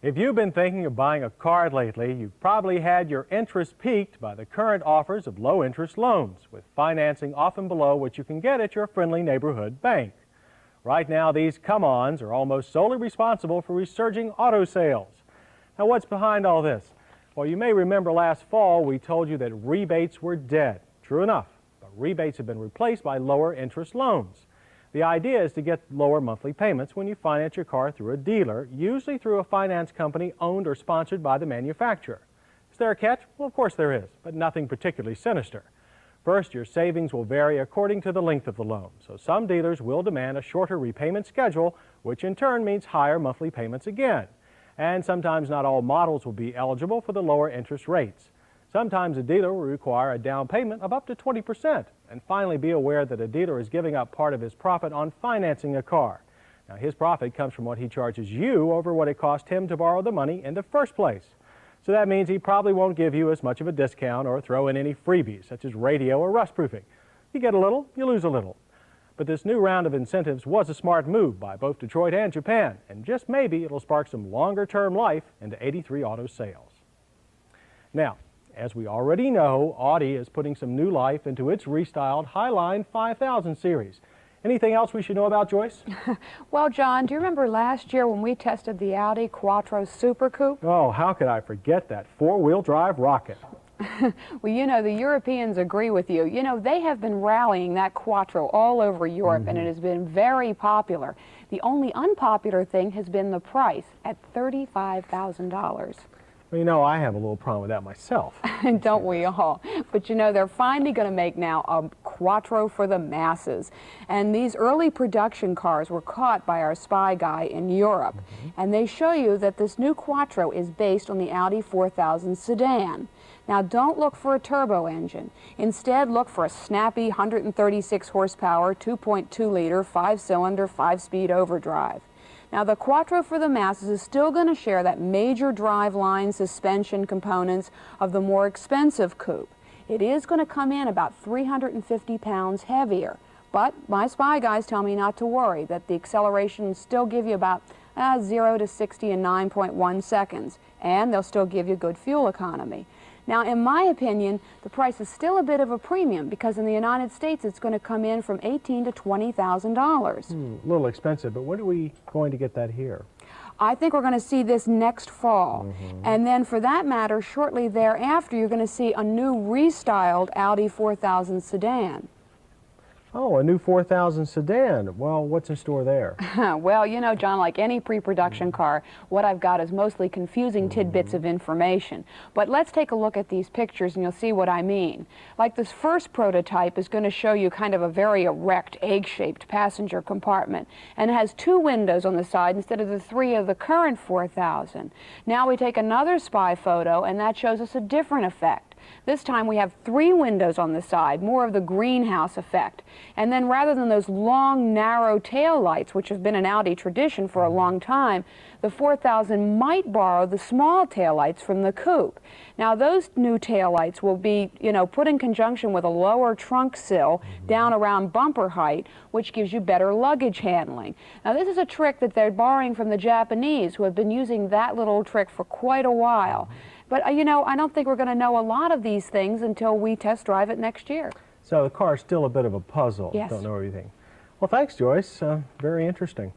If you've been thinking of buying a car lately, you've probably had your interest piqued by the current offers of low-interest loans, with financing often below what you can get at your friendly neighborhood bank. Right now, these come-ons are almost solely responsible for resurging auto sales. Now, what's behind all this? Well, you may remember last fall we told you that rebates were dead. True enough, but rebates have been replaced by lower interest loans. The idea is to get lower monthly payments when you finance your car through a dealer, usually through a finance company owned or sponsored by the manufacturer. Is there a catch? Well, of course there is, but nothing particularly sinister. First, your savings will vary according to the length of the loan, so some dealers will demand a shorter repayment schedule, which in turn means higher monthly payments again. And sometimes not all models will be eligible for the lower interest rates. Sometimes a dealer will require a down payment of up to 20%. And finally, be aware that a dealer is giving up part of his profit on financing a car. Now, his profit comes from what he charges you over what it cost him to borrow the money in the first place. So that means he probably won't give you as much of a discount or throw in any freebies, such as radio or rust proofing. You get a little, you lose a little. But this new round of incentives was a smart move by both Detroit and Japan, and just maybe it'll spark some longer-term life into 83 auto sales. Now, as we already know, Audi is putting some new life into its restyled Highline 5000 series. Anything else we should know about, Joyce? Well, John, do you remember last year when we tested the Audi Quattro Super Coupe? Oh, how could I forget that four-wheel drive rocket? Well, you know, the Europeans agree with you. You know, they have been rallying that Quattro all over Europe, and it has been very popular. The only unpopular thing has been the price at $35,000. Well, you know, I have a little problem with that myself. Don't we all? But you know, they're finally going to make now a Quattro for the masses. And these early production cars were caught by our spy guy in Europe. And they show you that this new Quattro is based on the Audi 4000 sedan. Now, don't look for a turbo engine. Instead, look for a snappy 136 horsepower, 2.2-liter, 5-cylinder, 5-speed overdrive. Now, the Quattro for the masses is still going to share that major driveline suspension components of the more expensive coupe. It is going to come in about 350 pounds heavier, but my spy guys tell me not to worry, that the acceleration will still give you about 0 to 60 in 9.1 seconds, and they'll still give you good fuel economy. Now, in my opinion, the price is still a bit of a premium because in the United States it's going to come in from $18,000 to $20,000. A little expensive, but when are we going to get that here? I think we're going to see this next fall. And then for that matter, shortly thereafter, you're going to see a new restyled Audi 4000 sedan. Oh, a new 4000 sedan. Well, what's in store there? Well, you know, John, like any pre-production car, what I've got is mostly confusing tidbits of information. But let's take a look at these pictures and you'll see what I mean. Like this first prototype is going to show you kind of a very erect, egg-shaped passenger compartment. And it has 2 windows on the side instead of the 3 of the current 4000. Now we take another spy photo and that shows us a different effect. This time we have 3 windows on the side, more of the greenhouse effect. And then rather than those long, narrow tail lights, which have been an Audi tradition for a long time, the 4000 might borrow the small tail lights from the coupe. Now those new tail lights will be, you know, put in conjunction with a lower trunk sill down around bumper height, which gives you better luggage handling. Now this is a trick that they're borrowing from the Japanese, who have been using that little trick for quite a while. But, you know, I don't think we're going to know a lot of these things until we test drive it next year. So the car's still a bit of a puzzle. Yes. Don't know everything. Well, thanks, Joyce. Very interesting.